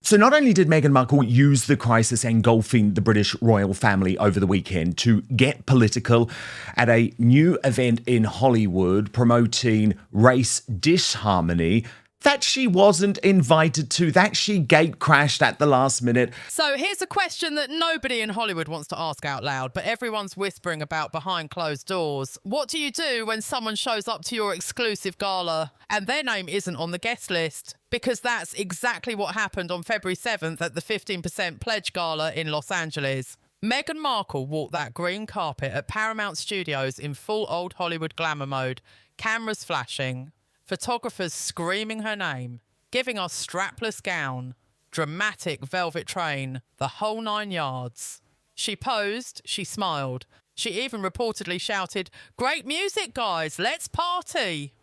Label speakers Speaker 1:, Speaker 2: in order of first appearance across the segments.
Speaker 1: So not only did Meghan Markle use the crisis engulfing the British royal family over the weekend to get political at a new event in Hollywood promoting race disharmony that she wasn't invited to, that she gate crashed at the last minute.
Speaker 2: So here's a question that nobody in Hollywood wants to ask out loud, but everyone's whispering about behind closed doors. What do you do when someone shows up to your exclusive gala and their name isn't on the guest list? Because that's exactly what happened on February 7th at the 15% Pledge Gala in Los Angeles. Meghan Markle walked that green carpet at Paramount Studios in full old Hollywood glamour mode, cameras flashing, photographers screaming her name, giving us strapless gown, dramatic velvet train, the whole 9 yards. She posed, she smiled. She even reportedly shouted, "Great music, guys, let's party."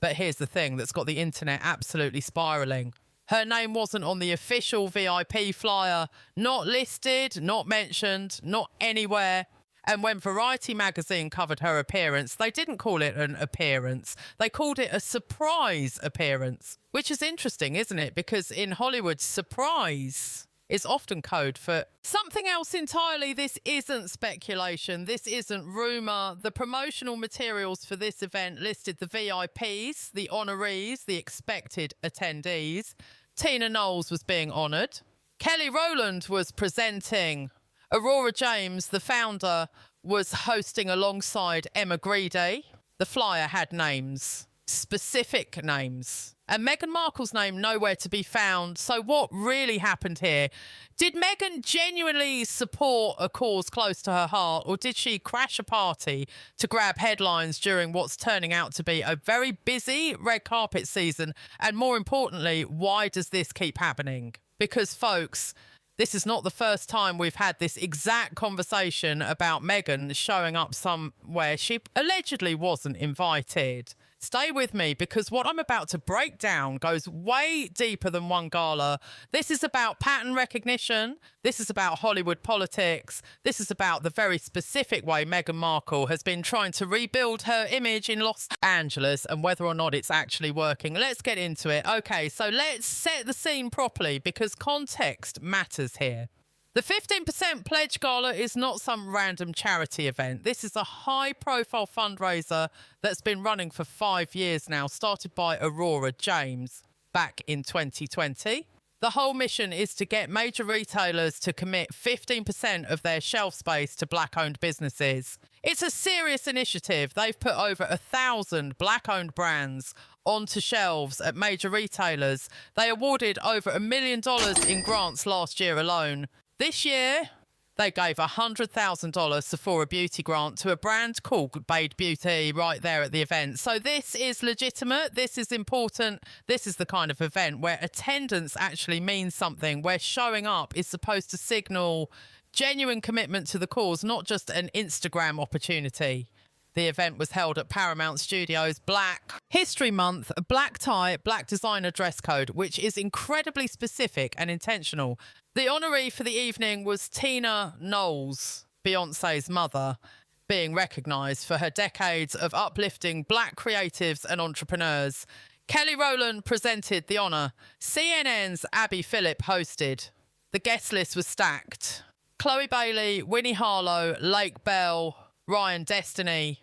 Speaker 2: But here's the thing that's got the internet absolutely spiralling. Her name wasn't on the official VIP flyer, not listed, not mentioned, not anywhere. And when Variety magazine covered her appearance, they didn't call it an appearance. They called it a surprise appearance, which is interesting, isn't it? Because in Hollywood, surprise is often code for something else entirely. This isn't speculation. This isn't rumour. The promotional materials for this event listed the VIPs, the honorees, the expected attendees. Tina Knowles was being honoured. Kelly Rowland was presenting. Aurora James, the founder, was hosting alongside Emma Grede. The flyer had names, specific names, and Meghan Markle's name nowhere to be found. So what really happened here? Did Meghan genuinely support a cause close to her heart, or did she crash a party to grab headlines during what's turning out to be a very busy red carpet season? And more importantly, why does this keep happening? Because, folks, this is not the first time we've had this exact conversation about Meghan showing up somewhere she allegedly wasn't invited. Stay with me, because what I'm about to break down goes way deeper than one gala. This is about pattern recognition. This is about Hollywood politics. This is about the very specific way Meghan Markle has been trying to rebuild her image in Los Angeles and whether or not it's actually working. Let's get into it. Okay, so let's set the scene properly, because context matters here. The 15% Pledge Gala is not some random charity event. This is a high-profile fundraiser that's been running for 5 years now, started by Aurora James back in 2020. The whole mission is to get major retailers to commit 15% of their shelf space to black-owned businesses. It's a serious initiative. They've put over 1,000 black-owned brands onto shelves at major retailers. They awarded over $1 million in grants last year alone. This year, they gave a $100,000 Sephora beauty grant to a brand called Bade Beauty right there at the event. So this is legitimate. This is important. This is the kind of event where attendance actually means something, where showing up is supposed to signal genuine commitment to the cause, not just an Instagram opportunity. The event was held at Paramount Studios. Black History Month, a black tie, black designer dress code, which is incredibly specific and intentional. The honoree for the evening was Tina Knowles, Beyonce's mother, being recognised for her decades of uplifting black creatives and entrepreneurs. Kelly Rowland presented the honour. CNN's Abby Phillip hosted. The guest list was stacked. Chloe Bailey, Winnie Harlow, Lake Bell, Ryan Destiny.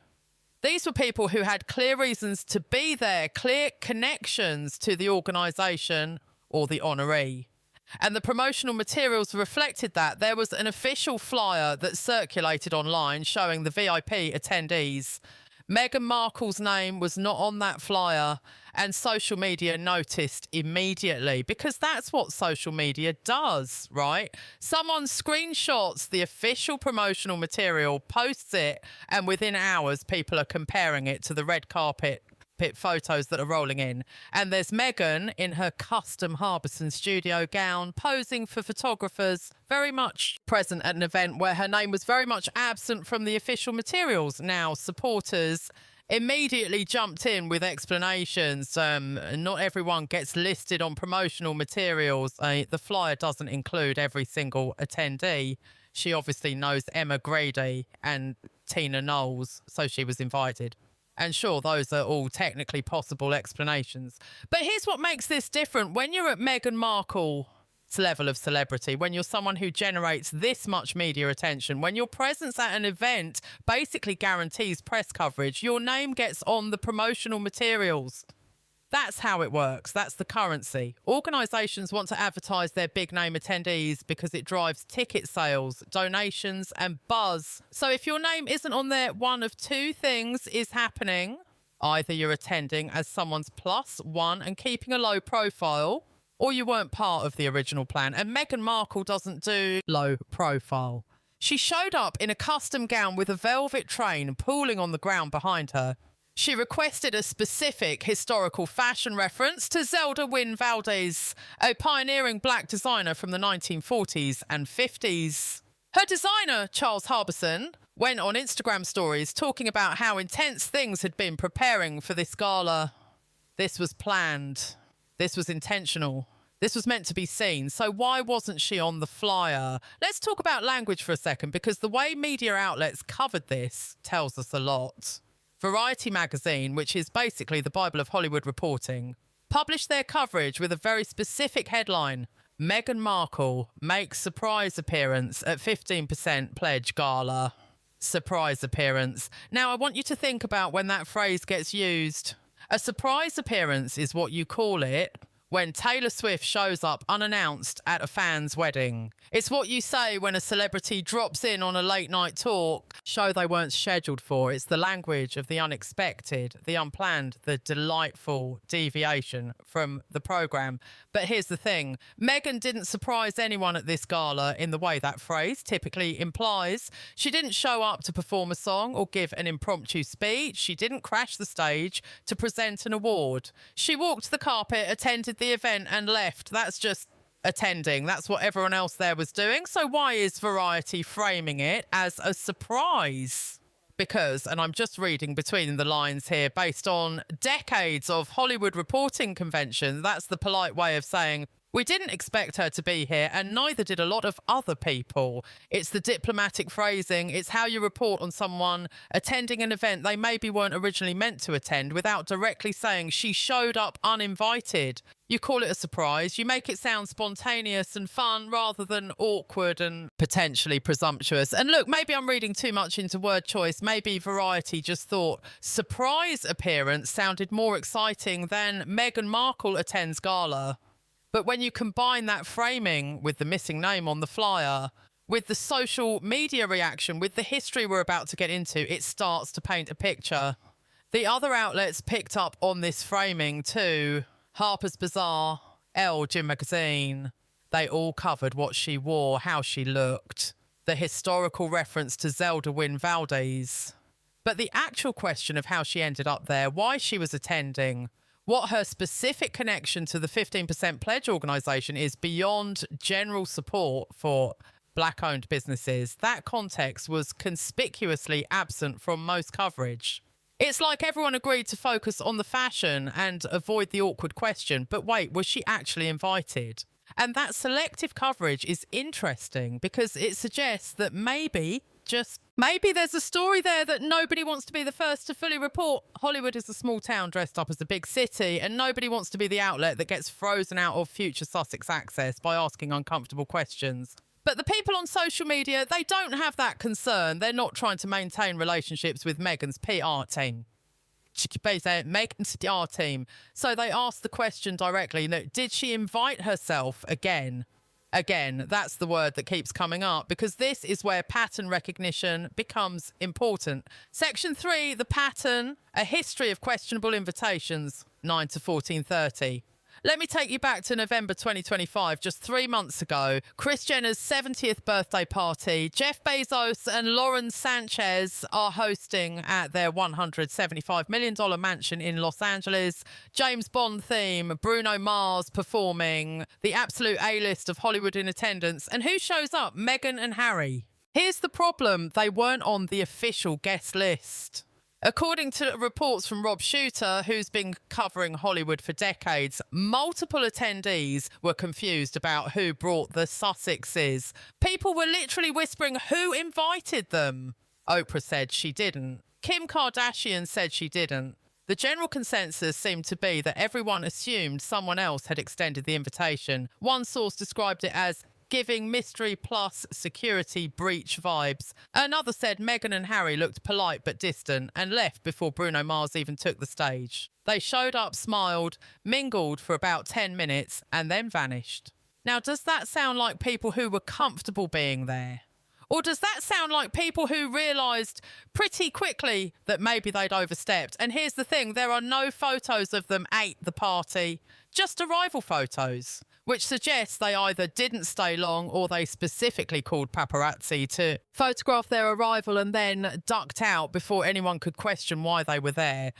Speaker 2: These were people who had clear reasons to be there, clear connections to the organisation or the honoree. And the promotional materials reflected that. There was an official flyer that circulated online showing the VIP attendees. Meghan Markle's name was not on that flyer, and social media noticed immediately, because that's what social media does, right? Someone screenshots the official promotional material, posts it, and within hours, people are comparing it to the red carpet photos that are rolling in. And there's Meghan in her custom Harbison studio gown, posing for photographers, very much present at an event where her name was very much absent from the official materials. Now, supporters immediately jumped in with explanations. Not everyone gets listed on promotional materials. The flyer doesn't include every single attendee. She obviously knows Emma Grede and Tina Knowles, so she was invited. And sure, those are all technically possible explanations. But here's what makes this different. When you're at Meghan Markle, level of celebrity, when you're someone who generates this much media attention, when your presence at an event basically guarantees press coverage, your name gets on the promotional materials. That's how it works. That's the currency. Organisations want to advertise their big name attendees because it drives ticket sales, donations and buzz. So if your name isn't on there, one of two things is happening. Either you're attending as someone's plus one and keeping a low profile, or you weren't part of the original plan. And Meghan Markle doesn't do low profile. She showed up in a custom gown with a velvet train pooling on the ground behind her. She requested a specific historical fashion reference to Zelda Wynne Valdez, a pioneering black designer from the 1940s and 50s. Her designer, Charles Harbison, went on Instagram stories talking about how intense things had been preparing for this gala. This was planned. This was intentional. This was meant to be seen. So why wasn't she on the flyer? Let's talk about language for a second, because the way media outlets covered this tells us a lot. Variety magazine, which is basically the Bible of Hollywood reporting, published their coverage with a very specific headline: Meghan Markle makes surprise appearance at 15% Pledge Gala. Surprise appearance. Now, I want you to think about when that phrase gets used. A surprise appearance is what you call it when Taylor Swift shows up unannounced at a fan's wedding. It's what you say when a celebrity drops in on a late night talk show they weren't scheduled for. It's the language of the unexpected, the unplanned, the delightful deviation from the programme. But here's the thing. Meghan didn't surprise anyone at this gala in the way that phrase typically implies. She didn't show up to perform a song or give an impromptu speech. She didn't crash the stage to present an award. She walked the carpet, attended the event and left. That's just attending. That's what everyone else there was doing. So why is Variety framing it as a surprise? Because, and I'm just reading between the lines here, based on decades of Hollywood reporting convention, that's the polite way of saying, we didn't expect her to be here, and neither did a lot of other people. It's the diplomatic phrasing. It's how you report on someone attending an event they maybe weren't originally meant to attend without directly saying she showed up uninvited. You call it a surprise. You make it sound spontaneous and fun rather than awkward and potentially presumptuous. And look, maybe I'm reading too much into word choice. Maybe Variety just thought surprise appearance sounded more exciting than Meghan Markle attends gala. But when you combine that framing with the missing name on the flyer, with the social media reaction, with the history we're about to get into, it starts to paint a picture. The other outlets picked up on this framing too. Harper's Bazaar, Elle, Jim Magazine, they all covered what she wore, how she looked, the historical reference to Zelda Wynne Valdez. But the actual question of how she ended up there, why she was attending, what her specific connection to the 15% Pledge organisation is beyond general support for black-owned businesses, that context was conspicuously absent from most coverage. It's like everyone agreed to focus on the fashion and avoid the awkward question, but wait, was she actually invited? And that selective coverage is interesting because it suggests that maybe there's a story there that nobody wants to be the first to fully report. Hollywood is a small town dressed up as a big city, and nobody wants to be the outlet that gets frozen out of future Sussex access by asking uncomfortable questions. But the people on social media, they don't have that concern. They're not trying to maintain relationships with Meghan's PR team. Meghan's PR team. So they asked the question directly, did she invite herself again? Again, that's the word that keeps coming up because this is where pattern recognition becomes important. Section 3, the pattern, a history of questionable invitations, 9 to 14:30. Let me take you back to November 2025, just 3 months ago. Kris Jenner's 70th birthday party. Jeff Bezos and Lauren Sanchez are hosting at their $175 million mansion in Los Angeles. James Bond theme, Bruno Mars performing, the absolute A-list of Hollywood in attendance. And who shows up? Meghan and Harry. Here's the problem. They weren't on the official guest list. According to reports from Rob Shooter, who's been covering Hollywood for decades, multiple attendees were confused about who brought the Sussexes. People were literally whispering who invited them. Oprah said she didn't. Kim Kardashian said she didn't. The general consensus seemed to be that everyone assumed someone else had extended the invitation. One source described it as giving mystery plus security breach vibes. Another said Meghan and Harry looked polite but distant and left before Bruno Mars even took the stage. They showed up, smiled, mingled for about 10 minutes and then vanished. Now, does that sound like people who were comfortable being there? Or does that sound like people who realised pretty quickly that maybe they'd overstepped? And here's the thing, there are no photos of them at the party, just arrival photos, which suggests they either didn't stay long or they specifically called paparazzi to photograph their arrival and then ducked out before anyone could question why they were there.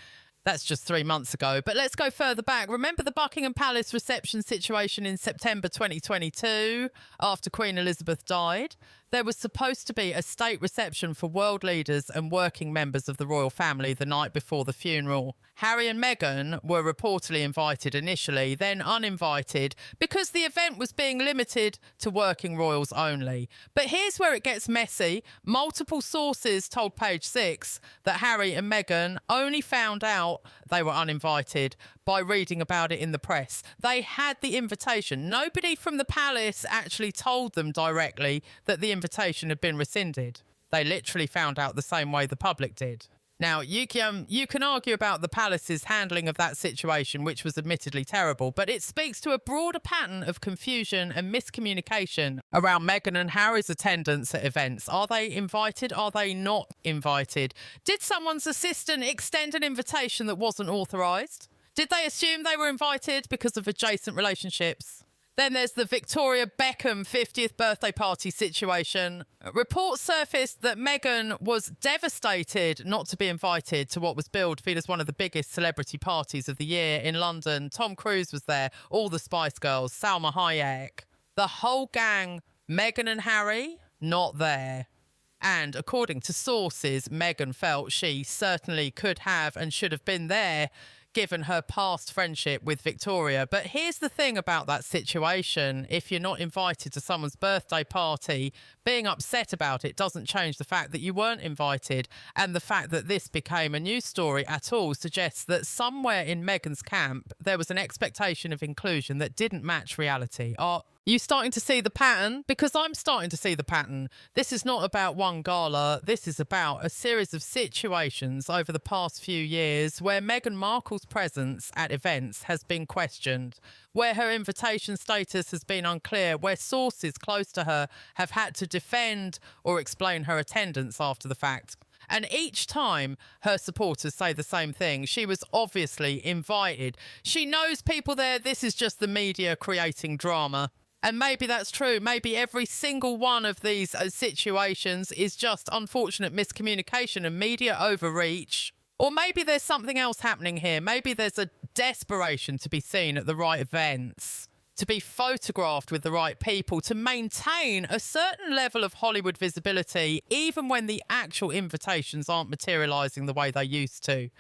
Speaker 2: That's just 3 months ago. But let's go further back. Remember the Buckingham Palace reception situation in September 2022 after Queen Elizabeth died? There was supposed to be a state reception for world leaders and working members of the royal family the night before the funeral. Harry and Meghan were reportedly invited initially, then uninvited, because the event was being limited to working royals only. But here's where it gets messy. Multiple sources told Page Six that Harry and Meghan only found out they were uninvited by reading about it in the press. They had the invitation. Nobody from the palace actually told them directly that the invitation had been rescinded. They literally found out the same way the public did. Now, you can argue about the palace's handling of that situation, which was admittedly terrible, but it speaks to a broader pattern of confusion and miscommunication around Meghan and Harry's attendance at events. Are they invited? Are they not invited? Did someone's assistant extend an invitation that wasn't authorised? Did they assume they were invited because of adjacent relationships? Then there's the Victoria Beckham 50th birthday party situation. Reports surfaced that Meghan was devastated not to be invited to what was billed as one of the biggest celebrity parties of the year in London. Tom Cruise was there, all the Spice Girls, Salma Hayek, the whole gang. Meghan and Harry, not there. And according to sources, Meghan felt she certainly could have and should have been there, given her past friendship with Victoria. But here's the thing about that situation. If you're not invited to someone's birthday party, being upset about it doesn't change the fact that you weren't invited. And the fact that this became a news story at all suggests that somewhere in Meghan's camp, there was an expectation of inclusion that didn't match reality. Are you starting to see the pattern? Because I'm starting to see the pattern. This is not about one gala. This is about a series of situations over the past few years where Meghan Markle's presence at events has been questioned, where her invitation status has been unclear, where sources close to her have had to defend or explain her attendance after the fact. And each time her supporters say the same thing. She was obviously invited. She knows people there. This is just the media creating drama. And maybe that's true. Maybe every single one of these situations is just unfortunate miscommunication and media overreach. Or maybe there's something else happening here. Maybe there's a desperation to be seen at the right events, to be photographed with the right people, to maintain a certain level of Hollywood visibility, even when the actual invitations aren't materialising the way they used to.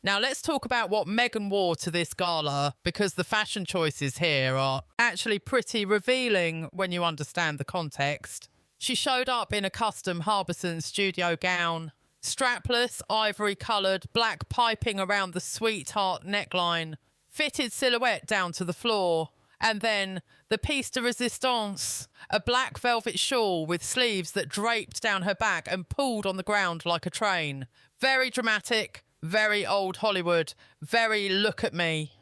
Speaker 2: Now, let's talk about what Meghan wore to this gala, because the fashion choices here are actually pretty revealing when you understand the context. She showed up in a custom Harbison studio gown, strapless, ivory-coloured, black piping around the sweetheart neckline, fitted silhouette down to the floor, and then the piece de resistance, a black velvet shawl with sleeves that draped down her back and pulled on the ground like a train. Very dramatic. Very old Hollywood, very look at me.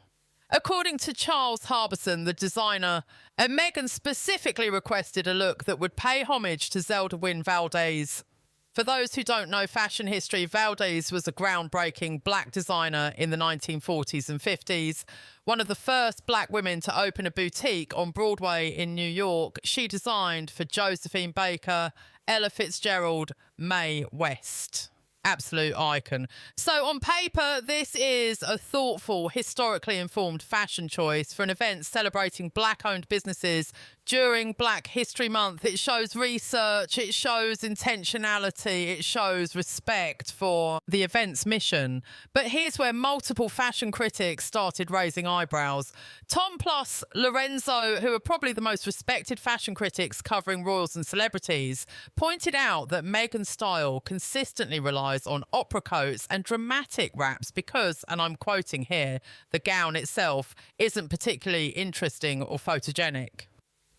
Speaker 2: According to Charles Harbison, the designer, and Meghan specifically requested a look that would pay homage to Zelda Wynne Valdez. For those who don't know fashion history, Valdez was a groundbreaking black designer in the 1940s and 50s. One of the first black women to open a boutique on Broadway in New York. She designed for Josephine Baker, Ella Fitzgerald, Mae West. Absolute icon. So on paper, this is a thoughtful, historically informed fashion choice for an event celebrating black-owned businesses during Black History Month. It shows research, it shows intentionality, it shows respect for the event's mission. But here's where multiple fashion critics started raising eyebrows. Tom plus Lorenzo, who are probably the most respected fashion critics covering royals and celebrities, pointed out that Meghan's style consistently relies on opera coats and dramatic wraps because, and I'm quoting here, the gown itself isn't particularly interesting or photogenic.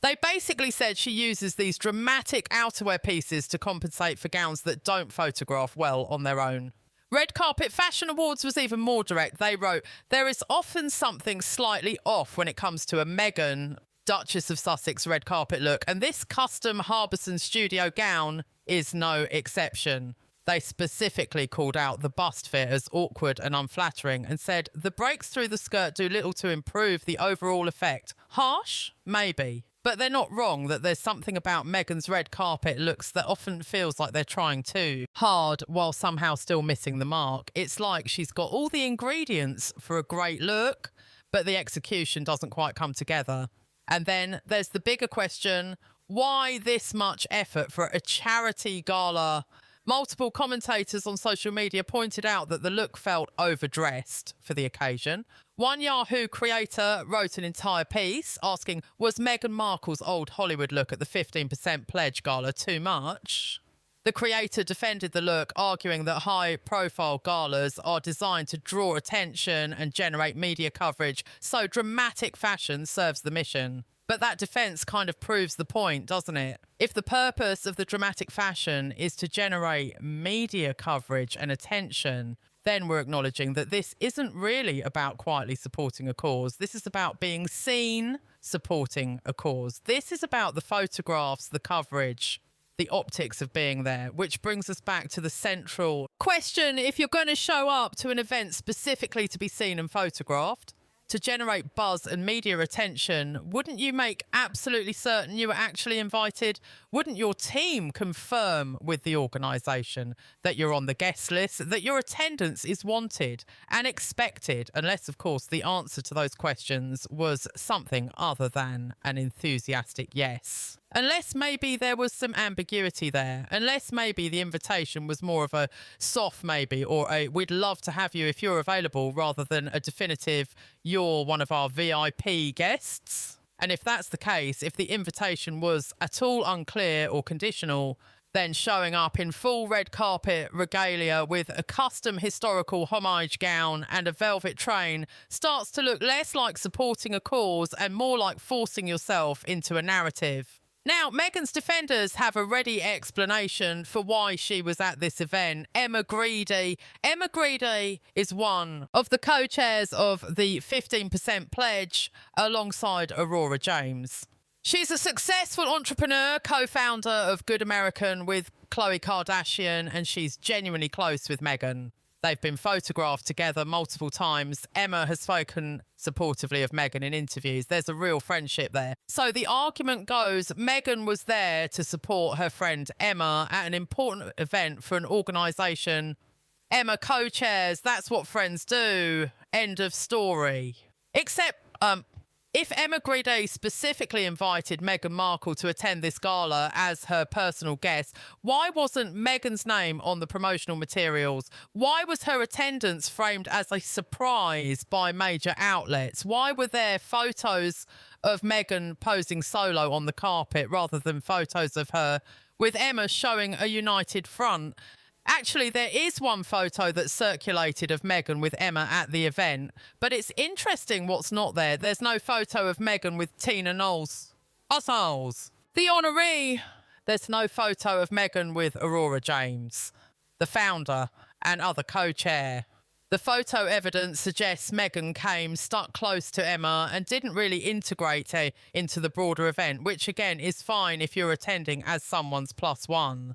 Speaker 2: They basically said she uses these dramatic outerwear pieces to compensate for gowns that don't photograph well on their own. Red Carpet Fashion Awards was even more direct. They wrote, "There is often something slightly off when it comes to a Meghan, Duchess of Sussex red carpet look, and this custom Harbison studio gown is no exception." They specifically called out the bust fit as awkward and unflattering and said the breaks through the skirt do little to improve the overall effect. Harsh? Maybe. But they're not wrong that there's something about Meghan's red carpet looks that often feels like they're trying too hard while somehow still missing the mark. It's like she's got all the ingredients for a great look, but the execution doesn't quite come together. And then there's the bigger question, why this much effort for a charity gala? Multiple commentators on social media pointed out that the look felt overdressed for the occasion. One Yahoo creator wrote an entire piece asking, was Meghan Markle's old Hollywood look at the 15% Pledge Gala too much? The creator defended the look, arguing that high-profile galas are designed to draw attention and generate media coverage, so dramatic fashion serves the mission. But that defence kind of proves the point, doesn't it? If the purpose of the dramatic fashion is to generate media coverage and attention, then we're acknowledging that this isn't really about quietly supporting a cause. This is about being seen supporting a cause. This is about the photographs, the coverage, the optics of being there, which brings us back to the central question. If you're going to show up to an event specifically to be seen and photographed, to generate buzz and media attention, wouldn't you make absolutely certain you were actually invited? Wouldn't your team confirm with the organisation that you're on the guest list, that your attendance is wanted and expected, unless, of course, the answer to those questions was something other than an enthusiastic yes? Unless maybe there was some ambiguity there. Unless maybe the invitation was more of a soft maybe, or a we'd love to have you if you're available, rather than a definitive you're one of our VIP guests. And if that's the case, if the invitation was at all unclear or conditional, then showing up in full red carpet regalia with a custom historical homage gown and a velvet train starts to look less like supporting a cause and more like forcing yourself into a narrative. Now, Meghan's defenders have a ready explanation for why she was at this event. Emma Grede. Emma Grede is one of the co-chairs of the 15% Pledge alongside Aurora James. She's a successful entrepreneur, co-founder of Good American with Khloe Kardashian, and she's genuinely close with Meghan. They've been photographed together multiple times. Emma has spoken supportively of Meghan in interviews. There's a real friendship there. So the argument goes, Meghan was there to support her friend Emma at an important event for an organisation Emma co-chairs. That's what friends do. End of story. Except, if Emma Grede specifically invited Meghan Markle to attend this gala as her personal guest, why wasn't Meghan's name on the promotional materials? Why was her attendance framed as a surprise by major outlets? Why were there photos of Meghan posing solo on the carpet rather than photos of her with Emma showing a united front? Actually, there is one photo that circulated of Meghan with Emma at the event, but it's interesting what's not there. There's no photo of Meghan with Tina Knowles. Assholes. The honoree. There's no photo of Meghan with Aurora James, the founder and other co-chair. The photo evidence suggests Meghan came stuck close to Emma and didn't really integrate her into the broader event, which again is fine if you're attending as someone's plus one.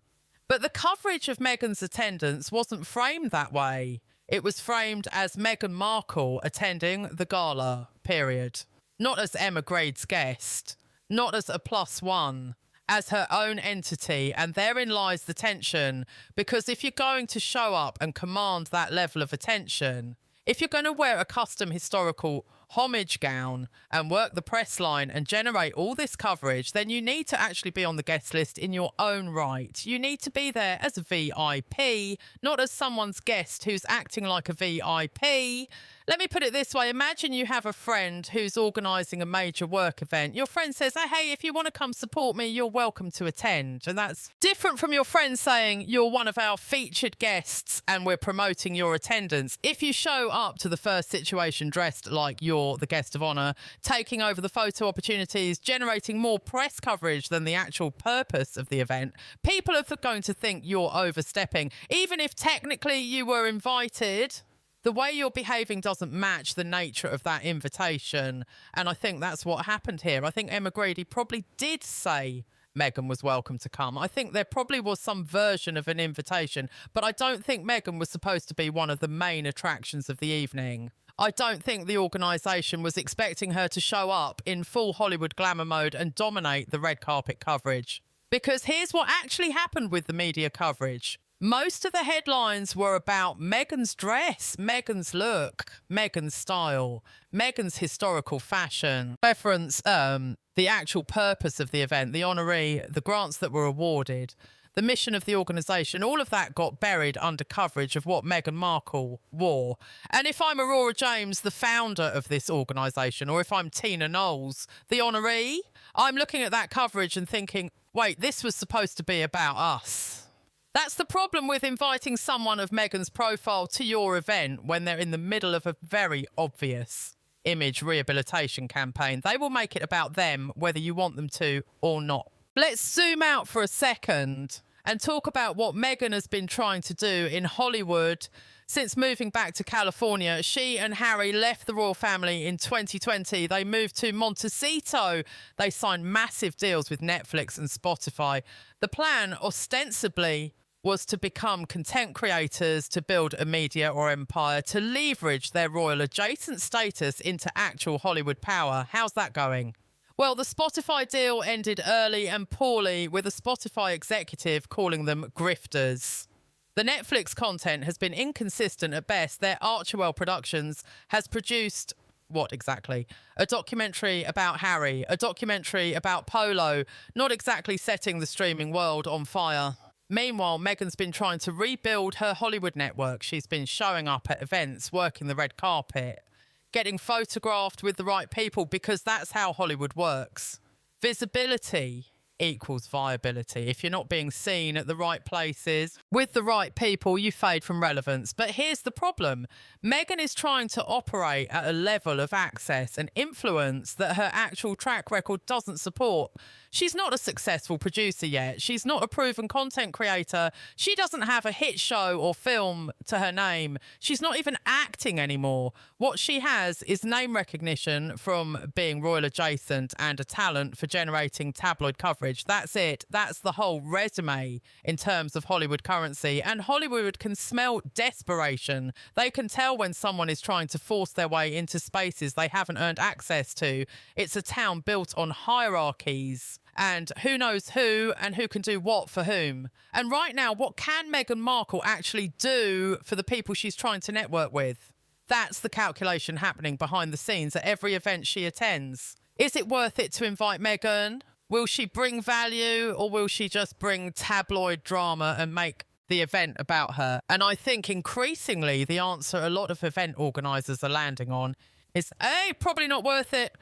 Speaker 2: But the coverage of Meghan's attendance wasn't framed that way. It was framed as Meghan Markle attending the gala, period. Not as Emma Grade's guest, not as a plus one, as her own entity. And therein lies the tension, because if you're going to show up and command that level of attention, if you're going to wear a custom historical homage gown and work the press line and generate all this coverage, then you need to actually be on the guest list in your own right. You need to be there as a VIP, not as someone's guest who's acting like a VIP. Let me put it this way. Imagine you have a friend who's organising a major work event. Your friend says, "Oh, hey, if you want to come support me, you're welcome to attend." And that's different from your friend saying, "You're one of our featured guests and we're promoting your attendance." If you show up to the first situation dressed like you're the guest of honour, taking over the photo opportunities, generating more press coverage than the actual purpose of the event, people are going to think you're overstepping. Even if technically you were invited, the way you're behaving doesn't match the nature of that invitation. And I think that's what happened here. I think Emma Grede probably did say Meghan was welcome to come. I think there probably was some version of an invitation, but I don't think Meghan was supposed to be one of the main attractions of the evening. I don't think the organisation was expecting her to show up in full Hollywood glamour mode and dominate the red carpet coverage. Because here's what actually happened with the media coverage. Most of the headlines were about Meghan's dress, Meghan's look, Meghan's style, Meghan's historical fashion, reference the actual purpose of the event, the honoree, the grants that were awarded, the mission of the organisation. All of that got buried under coverage of what Meghan Markle wore. And if I'm Aurora James, the founder of this organisation, or if I'm Tina Knowles, the honoree, I'm looking at that coverage and thinking, wait, this was supposed to be about us. That's the problem with inviting someone of Meghan's profile to your event when they're in the middle of a very obvious image rehabilitation campaign. They will make it about them, whether you want them to or not. Let's zoom out for a second and talk about what Meghan has been trying to do in Hollywood since moving back to California. She and Harry left the royal family in 2020. They moved to Montecito. They signed massive deals with Netflix and Spotify. The plan, ostensibly, was to become content creators, to build a media or empire, to leverage their royal adjacent status into actual Hollywood power. How's that going? Well, the Spotify deal ended early and poorly, with a Spotify executive calling them grifters. The Netflix content has been inconsistent at best. Their Archewell Productions has produced what exactly? A documentary about Harry, a documentary about Polo, not exactly setting the streaming world on fire. Meanwhile, Meghan's been trying to rebuild her Hollywood network. She's been showing up at events, working the red carpet, getting photographed with the right people, because that's how Hollywood works. Visibility equals viability. If you're not being seen at the right places with the right people, you fade from relevance. But here's the problem. Meghan is trying to operate at a level of access and influence that her actual track record doesn't support. She's not a successful producer yet. She's not a proven content creator. She doesn't have a hit show or film to her name. She's not even acting anymore. What she has is name recognition from being royal adjacent and a talent for generating tabloid coverage. That's it. That's the whole resume in terms of Hollywood currency. And Hollywood can smell desperation. They can tell when someone is trying to force their way into spaces they haven't earned access to. It's a town built on hierarchies and who knows who and who can do what for whom. And right now, what can Meghan Markle actually do for the people she's trying to network with? That's the calculation happening behind the scenes at every event she attends. Is it worth it to invite Meghan? Will she bring value, or will she just bring tabloid drama and make the event about her? And I think increasingly the answer a lot of event organisers are landing on is, hey, probably not worth it.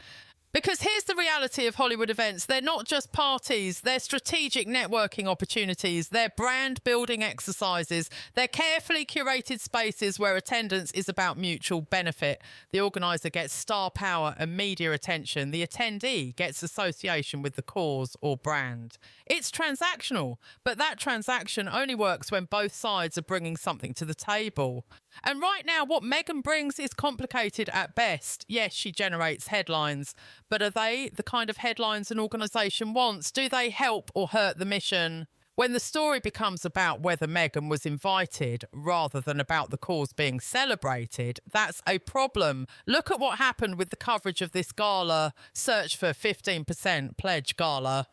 Speaker 2: Because here's the reality of Hollywood events. They're not just parties. They're strategic networking opportunities. They're brand building exercises. They're carefully curated spaces where attendance is about mutual benefit. The organiser gets star power and media attention. The attendee gets association with the cause or brand. It's transactional, but that transaction only works when both sides are bringing something to the table. And right now, what Meghan brings is complicated at best. Yes, she generates headlines, but are they the kind of headlines an organisation wants? Do they help or hurt the mission? When the story becomes about whether Meghan was invited rather than about the cause being celebrated, that's a problem. Look at what happened with the coverage of this gala. Search for 15% Pledge Gala.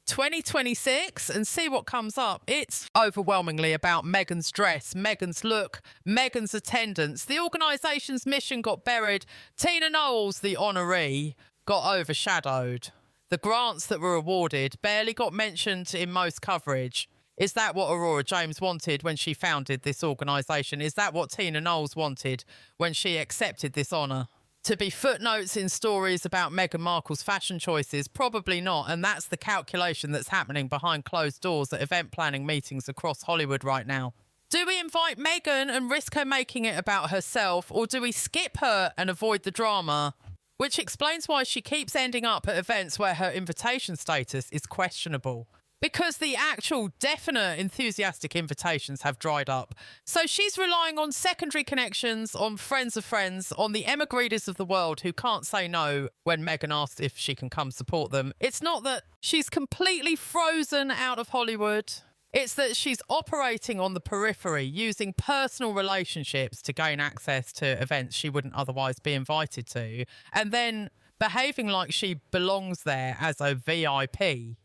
Speaker 2: 2026 and see what comes up. It's overwhelmingly about Meghan's dress, Meghan's look, Meghan's attendance. The organisation's mission got buried. Tina Knowles, the honoree, got overshadowed. The grants that were awarded barely got mentioned in most coverage. Is that what Aurora James wanted when she founded this organisation? Is that what Tina Knowles wanted when she accepted this honour? To be footnotes in stories about Meghan Markle's fashion choices? Probably not. And that's the calculation that's happening behind closed doors at event planning meetings across Hollywood right now. Do we invite Meghan and risk her making it about herself, or do we skip her and avoid the drama? Which explains why she keeps ending up at events where her invitation status is questionable. Because the actual definite enthusiastic invitations have dried up. So she's relying on secondary connections, on friends of friends, on the Emma Gredes of the world who can't say no when Meghan asks if she can come support them. It's not that she's completely frozen out of Hollywood. It's that she's operating on the periphery, using personal relationships to gain access to events she wouldn't otherwise be invited to, and then behaving like she belongs there as a VIP,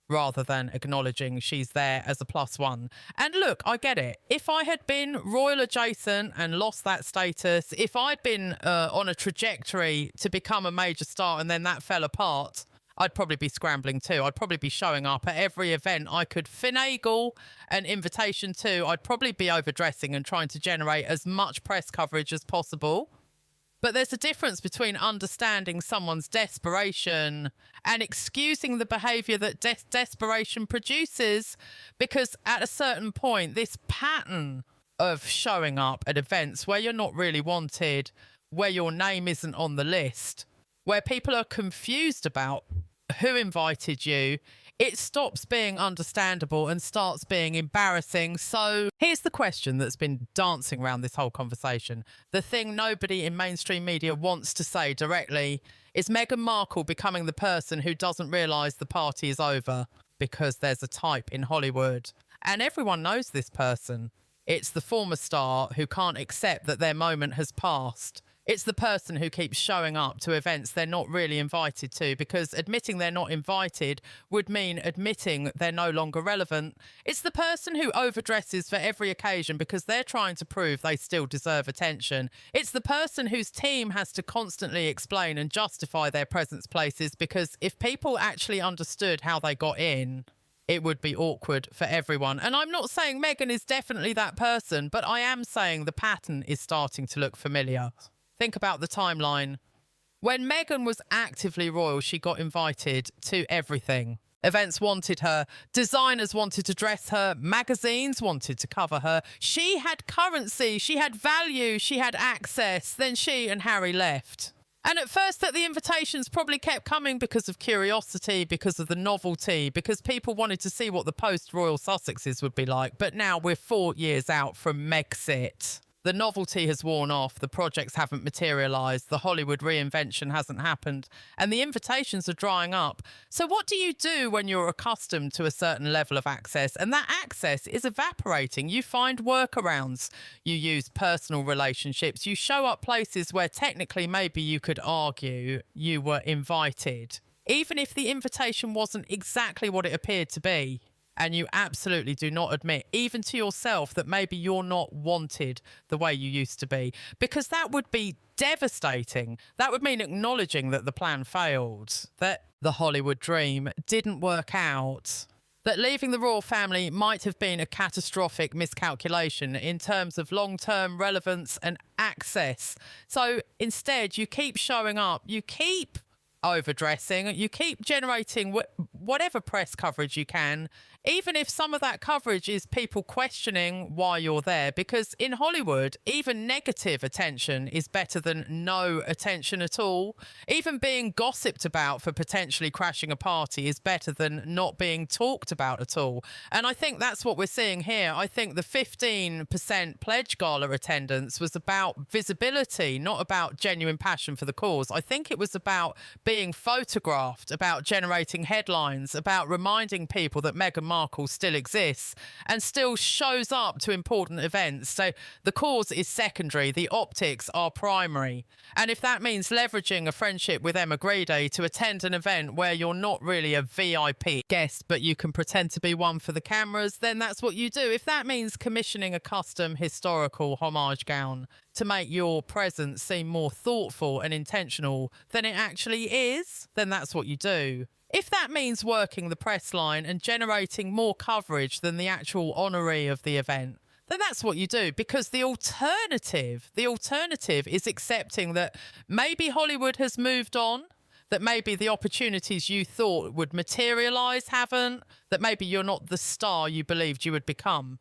Speaker 2: rather than acknowledging she's there as a plus one. And look, I get it. If I had been royal adjacent and lost that status, if I'd been on a trajectory to become a major star and then that fell apart, I'd probably be scrambling too. I'd probably be showing up at every event I could finagle an invitation to. I'd probably be overdressing and trying to generate as much press coverage as possible. But there's a difference between understanding someone's desperation and excusing the behaviour that desperation produces, because at a certain point, this pattern of showing up at events where you're not really wanted, where your name isn't on the list, where people are confused about who invited you, it stops being understandable and starts being embarrassing. So here's the question that's been dancing around this whole conversation. The thing nobody in mainstream media wants to say directly is Meghan Markle becoming the person who doesn't realise the party is over because there's a type in Hollywood. And everyone knows this person. It's the former star who can't accept that their moment has passed. It's the person who keeps showing up to events they're not really invited to, because admitting they're not invited would mean admitting they're no longer relevant. It's the person who overdresses for every occasion because they're trying to prove they still deserve attention. It's the person whose team has to constantly explain and justify their presence places, because if people actually understood how they got in, it would be awkward for everyone. And I'm not saying Meghan is definitely that person, but I am saying the pattern is starting to look familiar. Think about the timeline. When Meghan was actively royal, she got invited to everything. Events wanted her, designers wanted to dress her, magazines wanted to cover her. She had currency, she had value, she had access. Then she and Harry left. And at first that the invitations probably kept coming because of curiosity, because of the novelty, because people wanted to see what the post-royal Sussexes would be like. But now we're 4 years out from Megxit. The novelty has worn off, the projects haven't materialised, the Hollywood reinvention hasn't happened, and the invitations are drying up. So what do you do when you're accustomed to a certain level of access and that access is evaporating? You find workarounds, you use personal relationships, you show up places where technically maybe you could argue you were invited, even if the invitation wasn't exactly what it appeared to be. And you absolutely do not admit, even to yourself, that maybe you're not wanted the way you used to be. Because that would be devastating. That would mean acknowledging that the plan failed, that the Hollywood dream didn't work out, that leaving the royal family might have been a catastrophic miscalculation in terms of long-term relevance and access. So instead, you keep showing up, you keep overdressing, you keep generating whatever press coverage you can, even if some of that coverage is people questioning why you're there. Because in Hollywood, even negative attention is better than no attention at all. Even being gossiped about for potentially crashing a party is better than not being talked about at all. And I think that's what we're seeing here. I think the 15% Pledge Gala attendance was about visibility, not about genuine passion for the cause. I think it was about being photographed, about generating headlines, headlines about reminding people that Meghan Markle still exists and still shows up to important events. So the cause is secondary, the optics are primary. And if that means leveraging a friendship with Grede to attend an event where you're not really a VIP guest, but you can pretend to be one for the cameras, then that's what you do. If that means commissioning a custom historical homage gown to make your presence seem more thoughtful and intentional than it actually is, then that's what you do. If that means working the press line and generating more coverage than the actual honoree of the event, then that's what you do. Because the alternative is accepting that maybe Hollywood has moved on, that maybe the opportunities you thought would materialise haven't, that maybe you're not the star you believed you would become.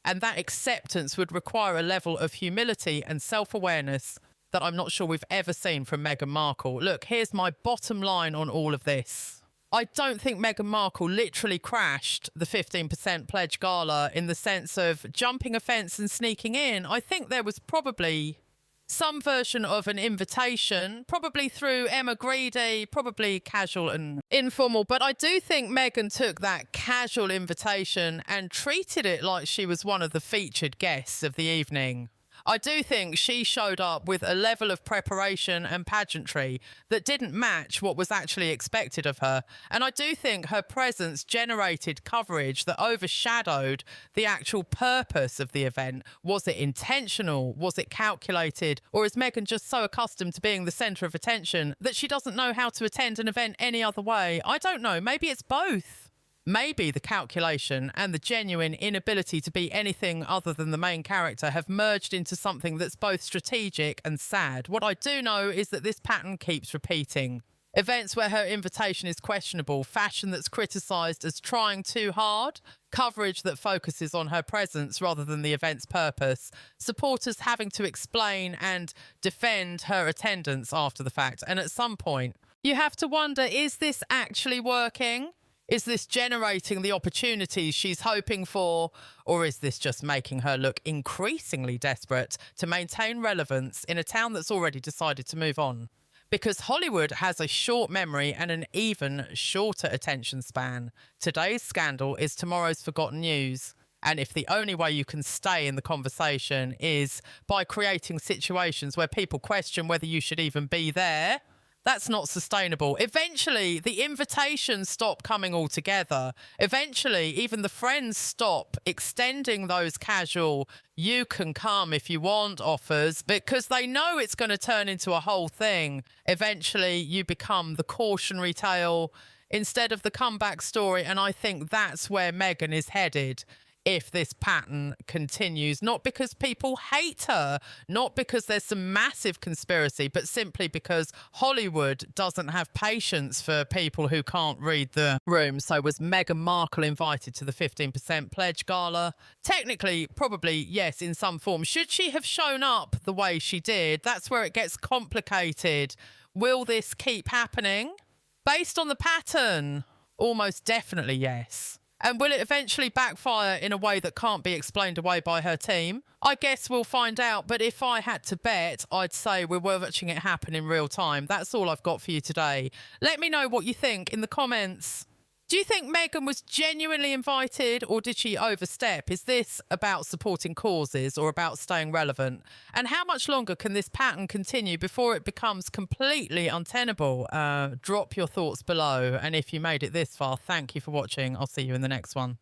Speaker 2: And that acceptance would require a level of humility and self-awareness that I'm not sure we've ever seen from Meghan Markle. Look, here's my bottom line on all of this. I don't think Meghan Markle literally crashed the 15% Pledge Gala in the sense of jumping a fence and sneaking in. I think there was probably some version of an invitation, probably through Grede, probably casual and informal. But I do think Meghan took that casual invitation and treated it like she was one of the featured guests of the evening. I do think she showed up with a level of preparation and pageantry that didn't match what was actually expected of her. And I do think her presence generated coverage that overshadowed the actual purpose of the event. Was it intentional? Was it calculated? Or is Meghan just so accustomed to being the centre of attention that she doesn't know how to attend an event any other way? I don't know. Maybe it's both. Maybe the calculation and the genuine inability to be anything other than the main character have merged into something that's both strategic and sad. What I do know is that this pattern keeps repeating. Events where her invitation is questionable, fashion that's criticised as trying too hard, coverage that focuses on her presence rather than the event's purpose, supporters having to explain and defend her attendance after the fact. And at some point, you have to wonder, is this actually working? Is this generating the opportunities she's hoping for, or is this just making her look increasingly desperate to maintain relevance in a town that's already decided to move on? Because Hollywood has a short memory and an even shorter attention span. Today's scandal is tomorrow's forgotten news. And if the only way you can stay in the conversation is by creating situations where people question whether you should even be there, that's not sustainable. Eventually, the invitations stop coming altogether. Eventually, even the friends stop extending those casual, you can come if you want offers because they know it's going to turn into a whole thing. Eventually, you become the cautionary tale instead of the comeback story. And I think that's where Meghan is headed if this pattern continues, not because people hate her, not because there's some massive conspiracy, but simply because Hollywood doesn't have patience for people who can't read the room. So was Meghan Markle invited to the 15% Pledge Gala? Technically, probably yes, in some form. Should she have shown up the way she did? That's where it gets complicated. Will this keep happening? Based on the pattern, almost definitely yes. And will it eventually backfire in a way that can't be explained away by her team? I guess we'll find out, but if I had to bet, I'd say we're watching it happen in real time. That's all I've got for you today. Let me know what you think in the comments. Do you think Meghan was genuinely invited or did she overstep? Is this about supporting causes or about staying relevant? And how much longer can this pattern continue before it becomes completely untenable? Drop your thoughts below. And if you made it this far, thank you for watching. I'll see you in the next one.